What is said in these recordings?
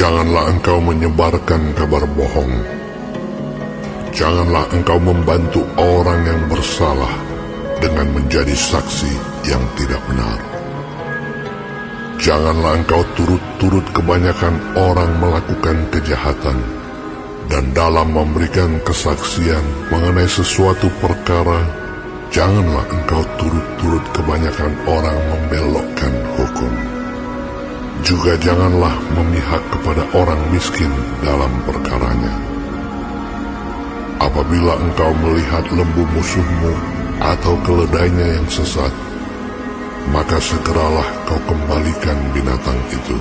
Janganlah engkau menyebarkan kabar bohong. Janganlah engkau membantu orang yang bersalah dengan menjadi saksi yang tidak benar. Janganlah engkau turut-turut kebanyakan orang melakukan kejahatan, dan dalam memberikan kesaksian mengenai sesuatu perkara, janganlah engkau turut-turut kebanyakan orang membelokkan hukum. Juga janganlah memihak kepada orang miskin dalam perkaranya. Apabila engkau melihat lembu musuhmu atau keledainya yang sesat, maka segeralah kau kembalikan binatang itu.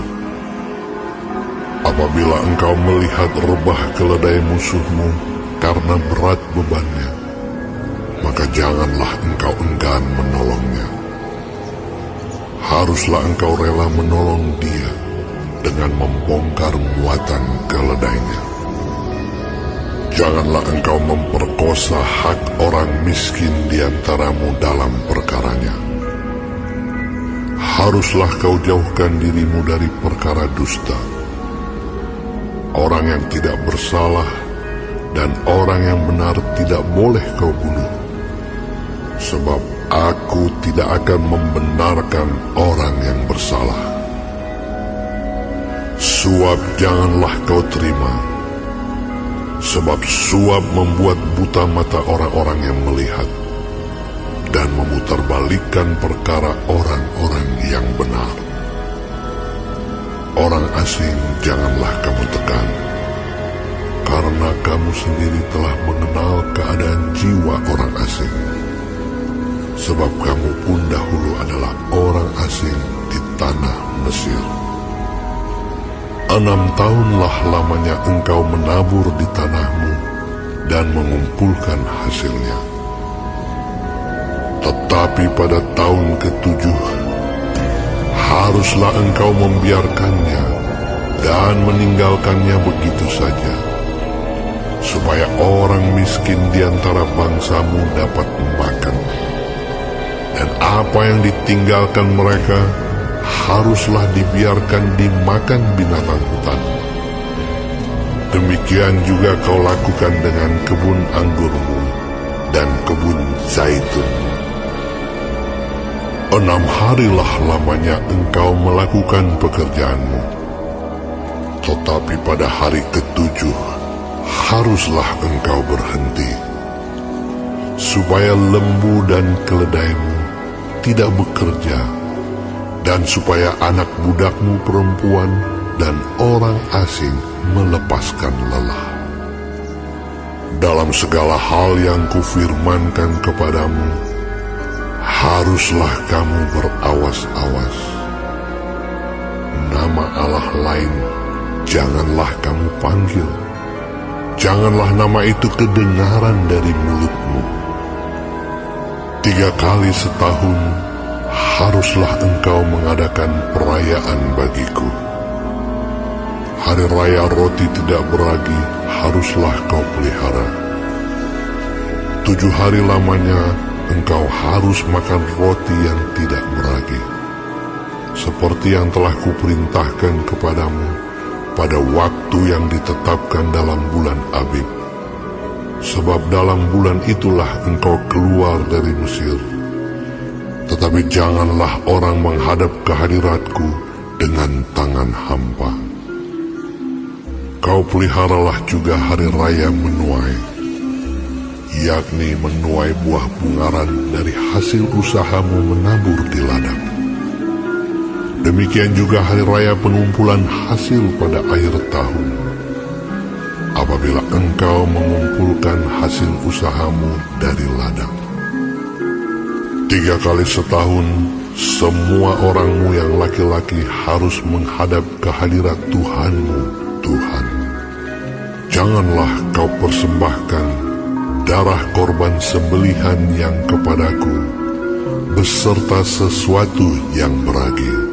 Apabila engkau melihat rebah keledai musuhmu karena berat bebannya, maka janganlah engkau enggan menolongnya. Haruslah engkau rela menolong dia dengan membongkar muatan keledainya. Janganlah engkau memperkosa hak orang miskin di antaramu dalam perkaranya. Haruslah kau jauhkan dirimu dari perkara dusta. Orang yang tidak bersalah dan orang yang benar tidak boleh kau bunuh, sebab Aku tidak akan membenarkan orang yang bersalah. Suap janganlah kau terima, sebab suap membuat buta mata orang-orang yang melihat dan memutarbalikkan perkara orang-orang yang benar. Orang asing janganlah kamu tekan, karena kamu sendiri telah mengenal keadaan jiwa orang asing. Sebab kamu pun dahulu adalah orang asing di tanah Mesir. 6 tahunlah lamanya engkau menabur di tanahmu dan mengumpulkan hasilnya. Tetapi pada tahun ke-7, haruslah engkau membiarkannya dan meninggalkannya begitu saja, supaya orang miskin di antara bangsamu dapat makan. Dan apa yang ditinggalkan mereka haruslah dibiarkan dimakan binatang hutan. Demikian juga kau lakukan dengan kebun anggurmu dan kebun zaitun. 6 harilah lamanya engkau melakukan pekerjaanmu. Tetapi pada hari ke-7 haruslah engkau berhenti, supaya lembu dan keledaimu tidak bekerja, dan supaya anak budakmu perempuan dan orang asing melepaskan lelah. Dalam segala hal yang kufirmankan kepadamu, haruslah kamu berawas-awas. Nama Allah lain janganlah kamu panggil. Janganlah nama itu kedengaran dari mulutmu. 3 kali setahun haruslah engkau mengadakan perayaan bagiku. Hari raya roti tidak beragi haruslah kau pelihara. 7 hari lamanya engkau harus makan roti yang tidak beragi, seperti yang telah kuperintahkan kepadamu pada waktu yang ditetapkan dalam bulan Abib. Sebab dalam bulan itulah engkau keluar dari Mesir. Tetapi janganlah orang menghadap ke hadiratku dengan tangan hampa. Kau peliharalah juga hari raya menuai, yakni menuai buah bungaran dari hasil usahamu menabur di ladang. Demikian juga hari raya pengumpulan hasil pada akhir tahun, apabila engkau mengumpulkan hasil usahamu dari ladang. 3 kali setahun, semua orangmu yang laki-laki harus menghadap ke hadirat Tuhanmu, Tuhan. Janganlah kau persembahkan darah korban sembelihan yang kepadaku, beserta sesuatu yang beragi.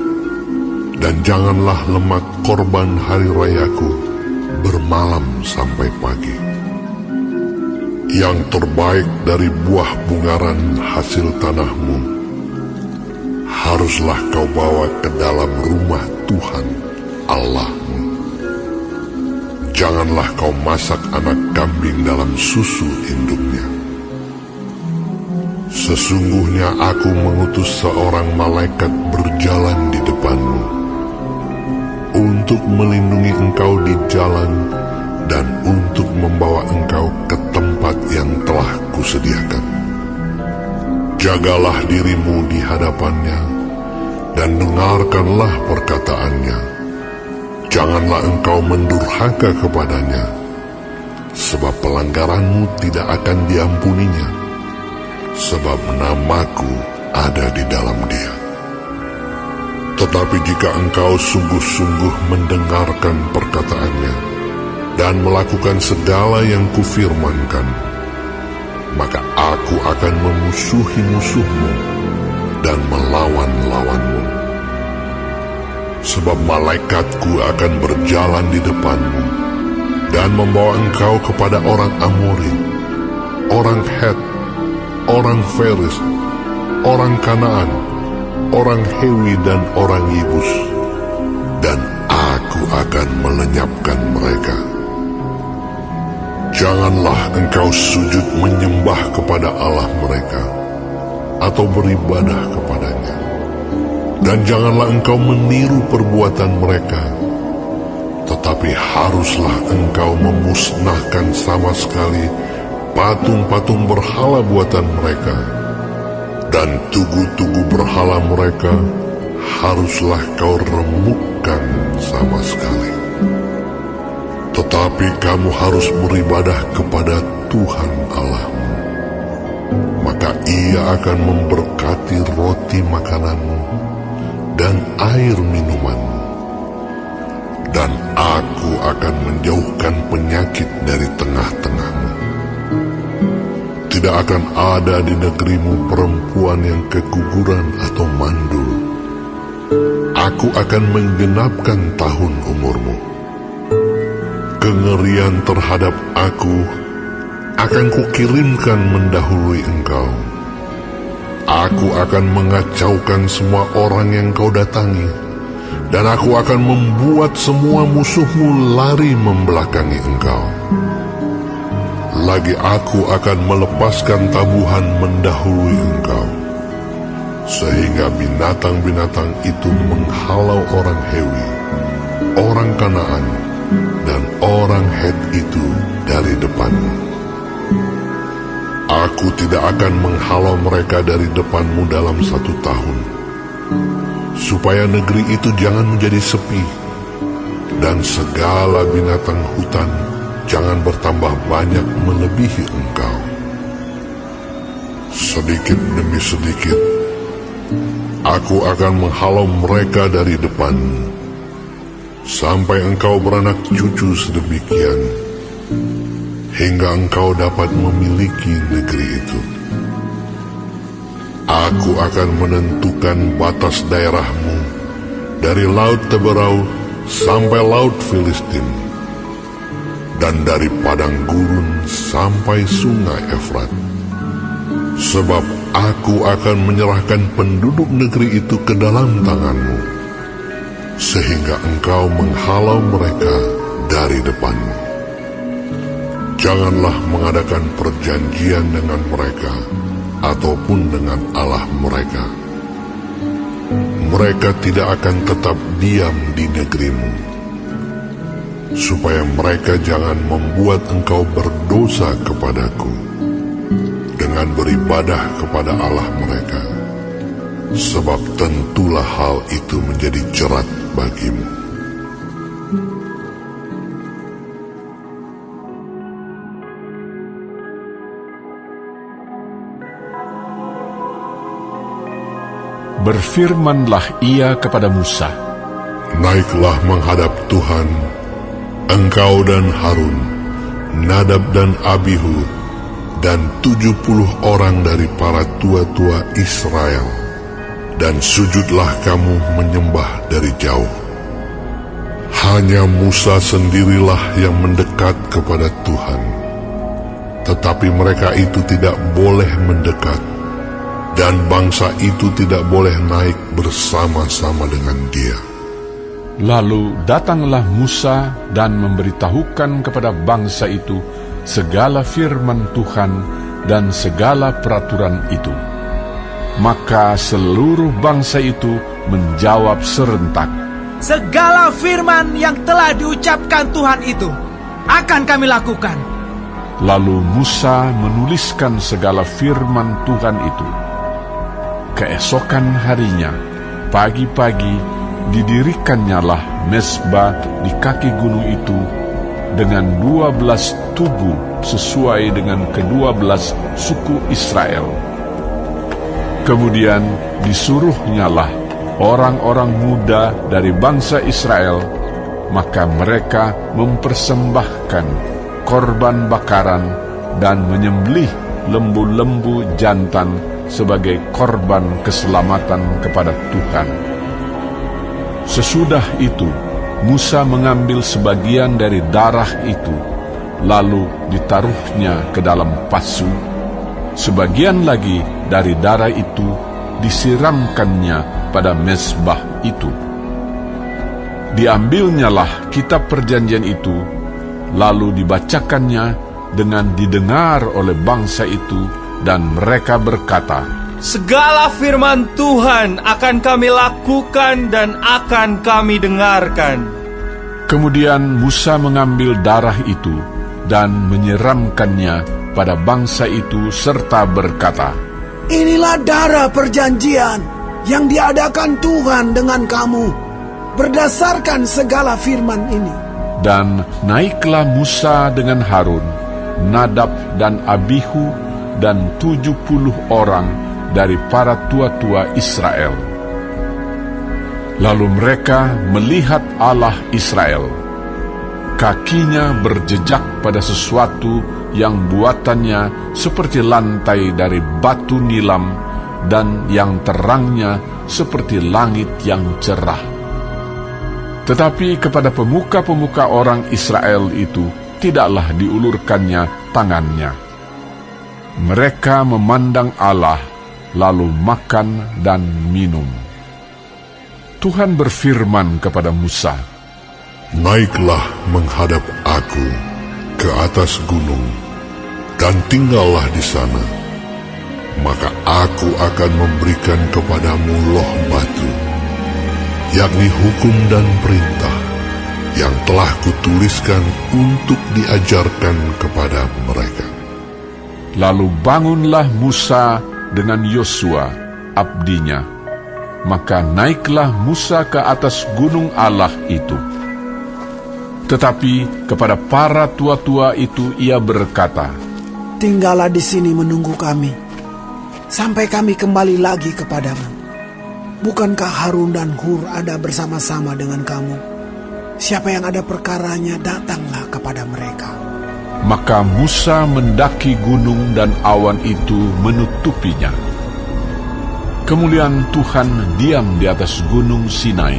Dan janganlah lemak korban hari rayaku bermalam sampai pagi. Yang terbaik dari buah bungaran hasil tanahmu haruslah kau bawa ke dalam rumah Tuhan Allahmu. janganlah kau masak anak kambing dalam susu induknya. Sesungguhnya aku mengutus seorang malaikat berjalan di depanmu, untuk melindungi engkau di jalan dan untuk membawa engkau ke tempat yang telah kusediakan. Jagalah dirimu di hadapannya dan dengarkanlah perkataannya. Janganlah engkau mendurhaka kepadanya, sebab pelanggaranmu tidak akan diampuninya, sebab namaku ada di dalam dia. Tetapi jika engkau sungguh-sungguh mendengarkan perkataannya dan melakukan segala yang kufirmankan, maka aku akan memusuhi musuhmu dan melawan lawanmu. Sebab malaikatku akan berjalan di depanmu dan membawa engkau kepada orang Amori, orang Het, orang Feris, orang Kanaan, orang Hewi dan orang Yebus, dan aku akan melenyapkan mereka. Janganlah engkau sujud menyembah kepada Allah mereka, atau beribadah kepadanya. Dan janganlah engkau meniru perbuatan mereka, tetapi haruslah engkau memusnahkan sama sekali patung-patung berhala buatan mereka, dan tugu-tugu berhala mereka haruslah kau remukkan sama sekali. Tetapi kamu harus beribadah kepada Tuhan Allahmu, maka Ia akan memberkati roti makananmu dan air minumanmu, dan aku akan menjauhkan penyakit dari tengah-tengahmu. Tidak akan ada di negerimu perempuan yang keguguran atau mandul. Aku akan menggenapkan tahun umurmu. Kengerian terhadap aku akan kukirimkan mendahului engkau. Aku akan mengacaukan semua orang yang kau datangi, dan aku akan membuat semua musuhmu lari membelakangi engkau. Lagi aku akan melepaskan tabuhan mendahului engkau, sehingga binatang-binatang itu menghalau orang Hewi, orang Kanaan, dan orang Het itu dari depanmu. Aku tidak akan menghalau mereka dari depanmu dalam 1 tahun, supaya negeri itu jangan menjadi sepi, dan segala binatang hutan jangan bertambah banyak melebihi engkau. Sedikit demi sedikit, aku akan menghalau mereka dari depanmu, sampai engkau beranak cucu sedemikian, hingga engkau dapat memiliki negeri itu. Aku akan menentukan batas daerahmu dari Laut Teberau sampai Laut Filistin, dan dari padang gurun sampai sungai Efrat. Sebab aku akan menyerahkan penduduk negeri itu ke dalam tanganmu, sehingga engkau menghalau mereka dari depanmu. Janganlah mengadakan perjanjian dengan mereka ataupun dengan Allah mereka. Mereka tidak akan tetap diam di negerimu, supaya mereka jangan membuat engkau berdosa kepadaku dengan beribadah kepada Allah mereka, sebab tentulah hal itu menjadi jerat bagimu. Berfirmanlah ia kepada Musa, Naiklah menghadap Tuhan, engkau dan Harun, Nadab dan Abihu, dan 70 orang dari para tua-tua Israel, dan sujudlah kamu menyembah dari jauh. Hanya Musa sendirilah yang mendekat kepada Tuhan, tetapi mereka itu tidak boleh mendekat, dan bangsa itu tidak boleh naik bersama-sama dengan dia. Lalu datanglah Musa dan memberitahukan kepada bangsa itu segala firman Tuhan dan segala peraturan itu. Maka seluruh bangsa itu menjawab serentak, "Segala firman yang telah diucapkan Tuhan itu akan kami lakukan." Lalu Musa menuliskan segala firman Tuhan itu. Keesokan harinya, pagi-pagi, didirikannya mezbah di kaki gunung itu dengan 12 tugu sesuai dengan ke-12 suku Israel. Kemudian disuruhnyalah orang-orang muda dari bangsa Israel, maka mereka mempersembahkan korban bakaran dan menyembelih lembu-lembu jantan sebagai korban keselamatan kepada Tuhan. Sesudah itu, Musa mengambil sebagian dari darah itu, lalu ditaruhnya ke dalam pasu. Sebagian lagi dari darah itu disiramkannya pada mezbah itu. Diambilnyalah kitab perjanjian itu, lalu dibacakannya dengan didengar oleh bangsa itu, dan mereka berkata, "Segala firman Tuhan akan kami lakukan dan akan kami dengarkan." Kemudian Musa mengambil darah itu dan menyiramkannya pada bangsa itu serta berkata, "Inilah darah perjanjian yang diadakan Tuhan dengan kamu berdasarkan segala firman ini." Dan naiklah Musa dengan Harun, Nadab dan Abihu dan 70 orang dari para tua-tua Israel. Lalu mereka melihat Allah Israel. Kakinya berjejak pada sesuatu yang buatannya seperti lantai dari batu nilam dan yang terangnya seperti langit yang cerah. Tetapi kepada pemuka-pemuka orang Israel itu tidaklah diulurkannya tangannya. Mereka memandang Allah, lalu makan dan minum. Tuhan berfirman kepada Musa, "Naiklah menghadap aku ke atas gunung, dan tinggallah di sana. Maka aku akan memberikan kepadamu loh batu, yakni hukum dan perintah yang telah kutuliskan untuk diajarkan kepada mereka." Lalu bangunlah Musa dengan Yosua, abdinya. Maka naiklah Musa ke atas gunung Allah itu. Tetapi kepada para tua-tua itu ia berkata, "Tinggallah di sini menunggu kami, sampai kami kembali lagi kepadamu. Bukankah Harun dan Hur ada bersama-sama dengan kamu? Siapa yang ada perkaranya, datanglah kepada mereka." Maka Musa mendaki gunung dan awan itu menutupinya. Kemuliaan Tuhan diam di atas gunung Sinai,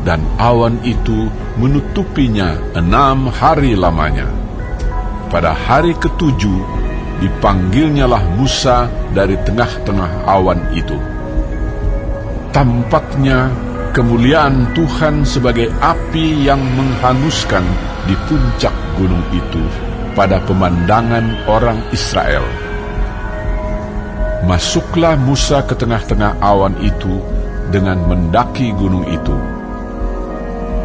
dan awan itu menutupinya 6 hari lamanya. Pada hari ke-7 dipanggilnyalah Musa dari tengah-tengah awan itu. Tampaknya kemuliaan Tuhan sebagai api yang menghanguskan di puncak gunung itu pada pemandangan orang Israel. Masuklah Musa ke tengah-tengah awan itu dengan mendaki gunung itu.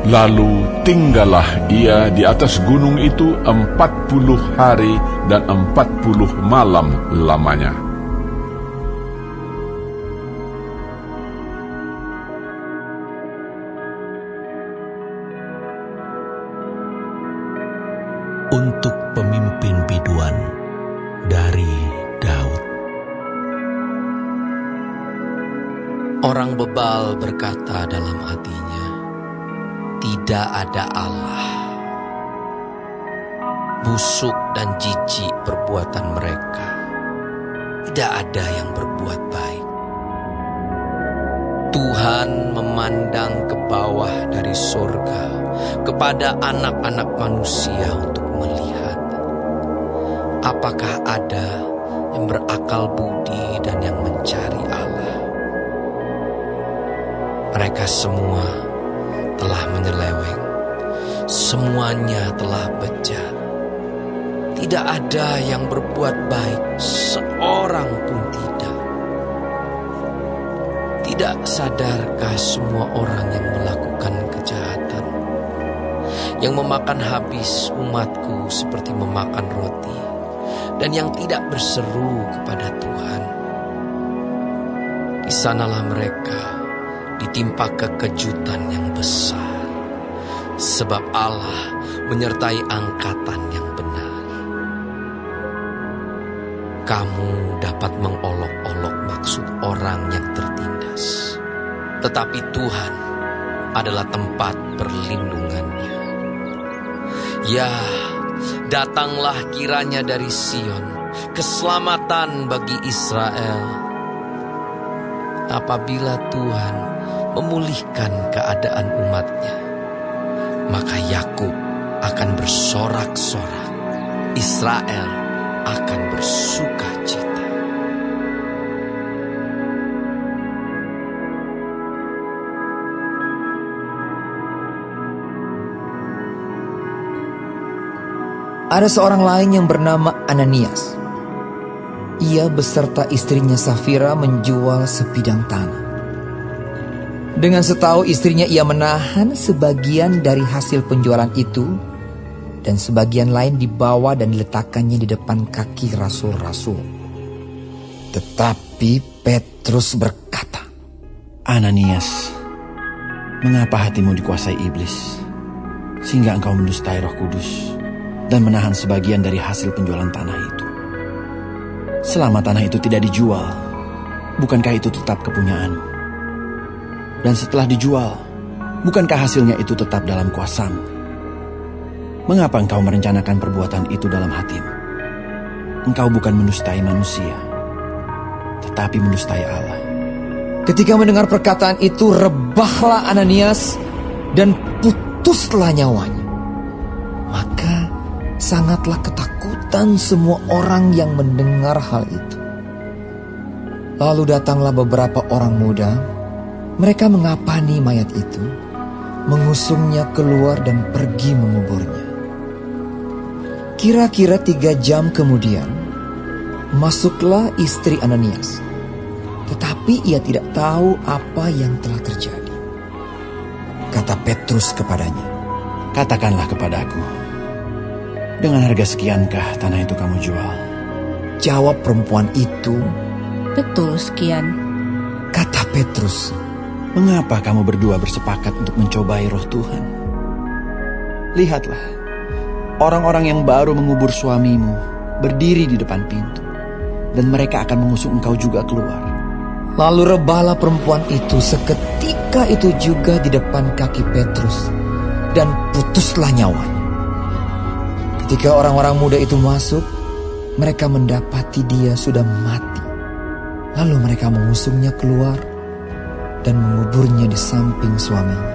Lalu tinggallah ia di atas gunung itu 40 hari dan 40 malam lamanya. Untuk pemimpin biduan dari Daud. Orang bebal berkata dalam hatinya, "Tidak ada Allah." Busuk dan jijik perbuatan mereka, tidak ada yang berbuat baik. Tuhan memandang ke bawah dari surga kepada anak-anak manusia untuk melihat apakah ada yang berakal budi dan yang mencari Allah. Mereka semua telah menyeleweng, semuanya telah bejat. Tidak ada yang berbuat baik, seorang pun tidak. Tidak sadarkah semua orang yang melakukan kejahatan, yang memakan habis umatku seperti memakan roti, dan yang tidak berseru kepada Tuhan? Di sanalah mereka ditimpa kekejutan yang besar, sebab Allah menyertai angkatan yang benar. Kamu dapat mengolok-olok maksud orang yang tertindas, tetapi Tuhan adalah tempat perlindungannya. Ya, datanglah kiranya dari Sion keselamatan bagi Israel. Apabila Tuhan memulihkan keadaan umatnya, maka Yakub akan bersorak-sorak, Israel akan bersuka cita. Ada seorang lain yang bernama Ananias. Ia beserta istrinya Safira menjual sebidang tanah. Dengan setahu istrinya, ia menahan sebagian dari hasil penjualan itu, dan sebagian lain dibawa dan diletakkannya di depan kaki rasul-rasul. Tetapi Petrus berkata, Ananias, mengapa hatimu dikuasai iblis, sehingga engkau mendustai Roh Kudus dan menahan sebagian dari hasil penjualan tanah itu? Selama tanah itu tidak dijual, bukankah itu tetap kepunyaanmu? Dan setelah dijual, bukankah hasilnya itu tetap dalam kuasamu? Mengapa engkau merencanakan perbuatan itu dalam hatimu? Engkau bukan mendustai manusia, tetapi mendustai Allah. ketika mendengar perkataan itu, rebahlah Ananias dan putuslah nyawanya. Maka sangatlah ketakutan semua orang yang mendengar hal itu. Lalu datanglah beberapa orang muda. Mereka mengapani mayat itu, mengusungnya keluar dan pergi menguburnya. Kira-kira 3 jam kemudian, masuklah istri Ananias. Tetapi ia tidak tahu apa yang telah terjadi. Kata Petrus kepadanya, Katakanlah kepadaku, dengan harga sekiankah tanah itu kamu jual? jawab perempuan itu. Betul sekian. Kata Petrus, Mengapa kamu berdua bersepakat untuk mencobai roh Tuhan? Lihatlah, orang-orang yang baru mengubur suamimu berdiri di depan pintu, dan mereka akan mengusung engkau juga keluar. Lalu rebahlah perempuan itu seketika itu juga di depan kaki Petrus, dan putuslah nyawanya. Ketika orang-orang muda itu masuk, mereka mendapati dia sudah mati. Lalu mereka mengusungnya keluar dan menguburnya di samping suaminya.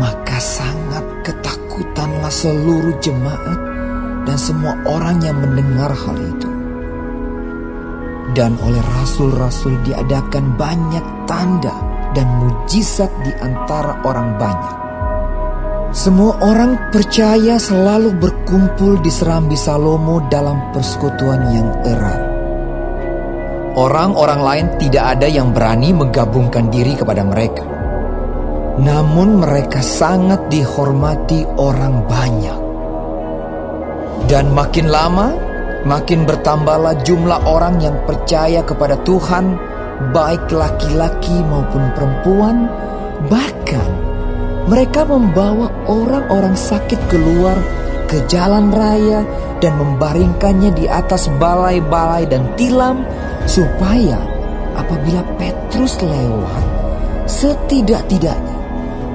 Maka sangat ketakutanlah seluruh jemaat dan semua orang yang mendengar hal itu. Dan oleh rasul-rasul diadakan banyak tanda dan mujizat di antara orang banyak. Semua orang percaya selalu berkumpul di serambi Salomo dalam persekutuan yang erat. Orang-orang lain tidak ada yang berani menggabungkan diri kepada mereka. Namun mereka sangat dihormati orang banyak. Dan makin lama, makin bertambahlah jumlah orang yang percaya kepada Tuhan, baik laki-laki maupun perempuan. Bahkan mereka membawa orang-orang sakit keluar ke jalan raya dan membaringkannya di atas balai-balai dan tilam, supaya apabila Petrus lewat, setidak-tidaknya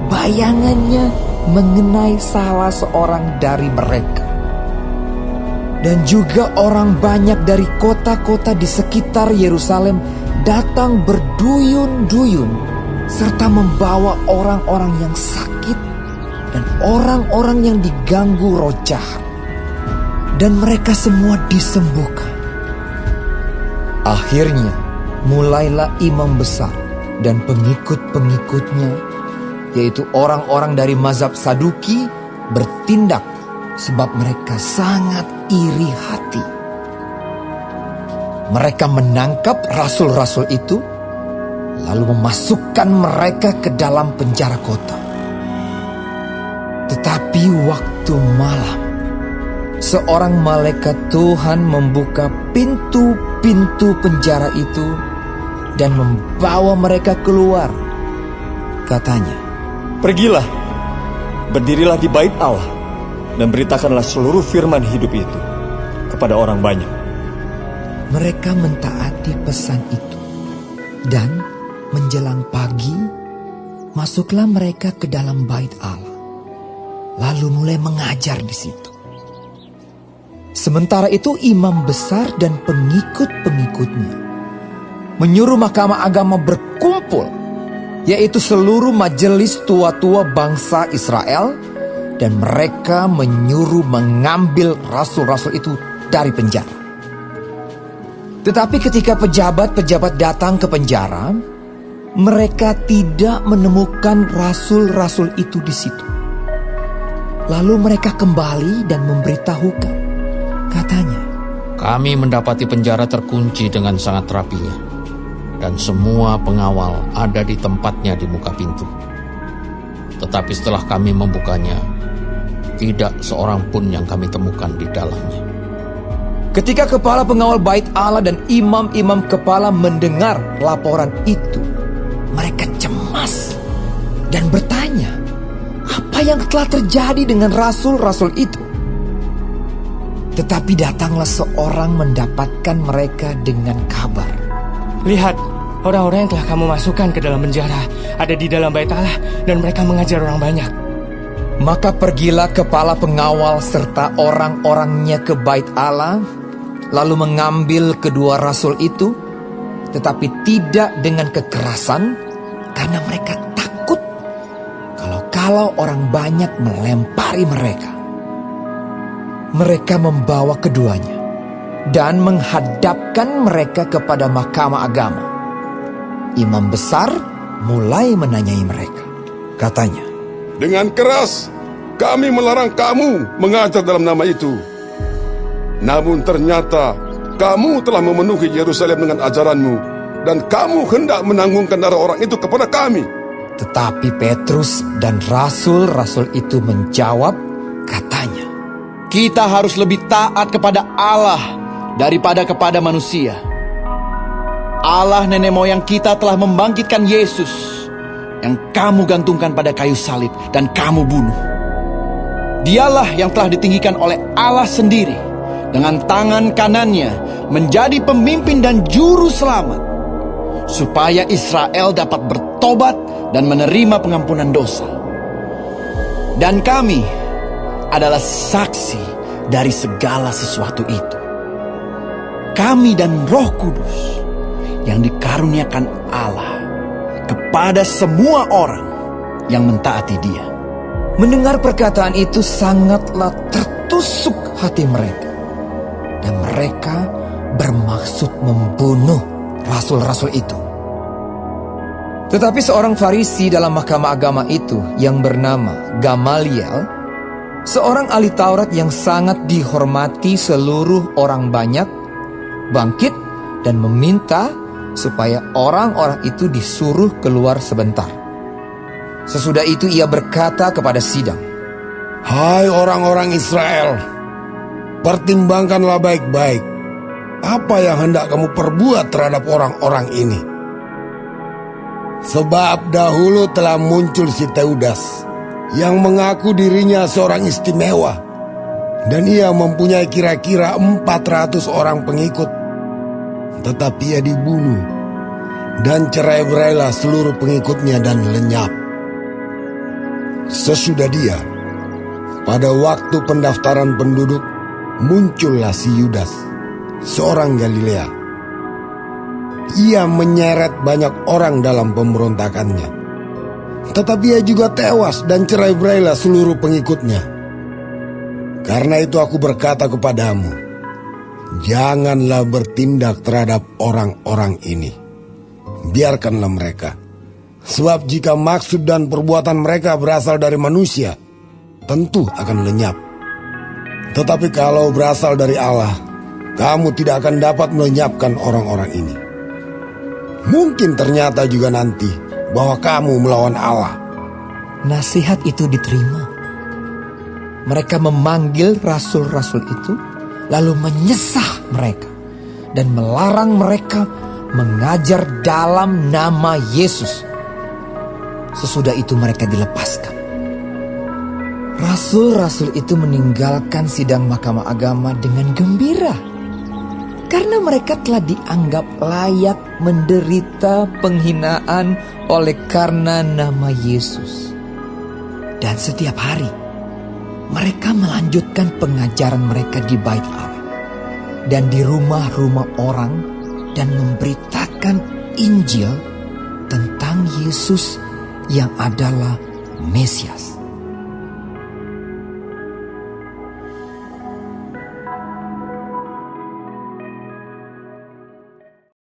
bayangannya mengenai salah seorang dari mereka. Dan juga orang banyak dari kota-kota di sekitar Yerusalem datang berduyun-duyun, serta membawa orang-orang yang sakit dan orang-orang yang diganggu roh jahat. Dan mereka semua disembuhkan. Akhirnya mulailah imam besar dan pengikut-pengikutnya yaitu orang-orang dari mazhab Saduki, bertindak sebab mereka sangat iri hati. Mereka menangkap rasul-rasul itu, lalu memasukkan mereka ke dalam penjara kota. Tetapi waktu malam, seorang malaikat Tuhan membuka pintu-pintu penjara itu dan membawa mereka keluar. Katanya, Pergilah, berdirilah di bait Allah, dan beritakanlah seluruh firman hidup itu kepada orang banyak. mereka mentaati pesan itu. Dan menjelang pagi, masuklah mereka ke dalam bait Allah, lalu mulai mengajar di situ. Sementara itu imam besar dan pengikut-pengikutnya menyuruh mahkamah agama berkumpul, yaitu seluruh majelis tua-tua bangsa Israel, dan mereka menyuruh mengambil rasul-rasul itu dari penjara. Tetapi ketika pejabat-pejabat datang ke penjara, mereka tidak menemukan rasul-rasul itu di situ. Lalu mereka kembali dan memberitahukan. Katanya, Kami mendapati penjara terkunci dengan sangat rapinya, dan semua pengawal ada di tempatnya di muka pintu. Tetapi setelah kami membukanya, tidak seorang pun yang kami temukan di dalamnya. ketika kepala pengawal bait Allah dan imam-imam kepala mendengar laporan itu, mereka cemas dan bertanya, apa yang telah terjadi dengan rasul-rasul itu? Tetapi datanglah seorang mendapatkan mereka dengan kabar. Lihat, orang-orang yang telah kamu masukkan ke dalam penjara ada di dalam bait Allah, dan mereka mengajar orang banyak. Maka pergilah kepala pengawal serta orang-orangnya ke bait Allah, lalu mengambil kedua rasul itu, tetapi tidak dengan kekerasan, karena mereka takut kalau orang banyak melempari mereka. Mereka membawa keduanya dan menghadapkan mereka kepada mahkamah agama. Imam besar mulai menanyai mereka. Katanya, dengan keras kami melarang kamu mengajar dalam nama itu. Namun ternyata kamu telah memenuhi Yerusalem dengan ajaranmu, dan kamu hendak menanggungkan darah orang itu kepada kami. Tetapi Petrus dan rasul-rasul itu menjawab, katanya, Kita harus lebih taat kepada Allah daripada kepada manusia. Allah nenek moyang kita telah membangkitkan Yesus yang kamu gantungkan pada kayu salib dan kamu bunuh. Dialah yang telah ditinggikan oleh Allah sendiri dengan tangan kanannya menjadi pemimpin dan juru selamat, supaya Israel dapat bertobat dan menerima pengampunan dosa. Dan kami adalah saksi dari segala sesuatu itu. Kami dan Roh Kudus yang dikaruniakan Allah kepada semua orang yang mentaati Dia. mendengar perkataan itu sangatlah tertusuk hati mereka, dan mereka bermaksud membunuh rasul-rasul itu. Tetapi seorang Farisi dalam mahkamah agama itu yang bernama Gamaliel, seorang ahli Taurat yang sangat dihormati seluruh orang banyak, bangkit dan meminta supaya orang-orang itu disuruh keluar sebentar. Sesudah itu ia berkata kepada sidang, Hai orang-orang Israel, pertimbangkanlah baik-baik apa yang hendak kamu perbuat terhadap orang-orang ini. Sebab dahulu telah muncul si Teudas yang mengaku dirinya seorang istimewa, dan ia mempunyai kira-kira 400 orang pengikut. Tetapi ia dibunuh, dan cerai-berailah seluruh pengikutnya dan lenyap. Sesudah dia, pada waktu pendaftaran penduduk, muncullah si Yudas, seorang Galilea. Ia menyeret banyak orang dalam pemberontakannya. Tetapi ia juga tewas dan cerai-berailah seluruh pengikutnya. Karena itu aku berkata kepadamu, janganlah bertindak terhadap orang-orang ini. Biarkanlah mereka, Sebab jika maksud dan perbuatan mereka berasal dari manusia, tentu akan lenyap. Tetapi kalau berasal dari Allah, kamu tidak akan dapat melenyapkan orang-orang ini. Mungkin ternyata juga nanti bahwa kamu melawan Allah. Nasihat itu diterima. Mereka memanggil rasul-rasul itu, lalu menyesah mereka dan melarang mereka mengajar dalam nama Yesus. Sesudah itu mereka dilepaskan. Rasul-rasul itu meninggalkan sidang mahkamah agama dengan gembira, karena mereka telah dianggap layak menderita penghinaan oleh karena nama Yesus. Dan setiap hari mereka melanjutkan pengajaran mereka di Bait Allah dan di rumah-rumah orang, dan memberitakan Injil tentang Yesus yang adalah Mesias.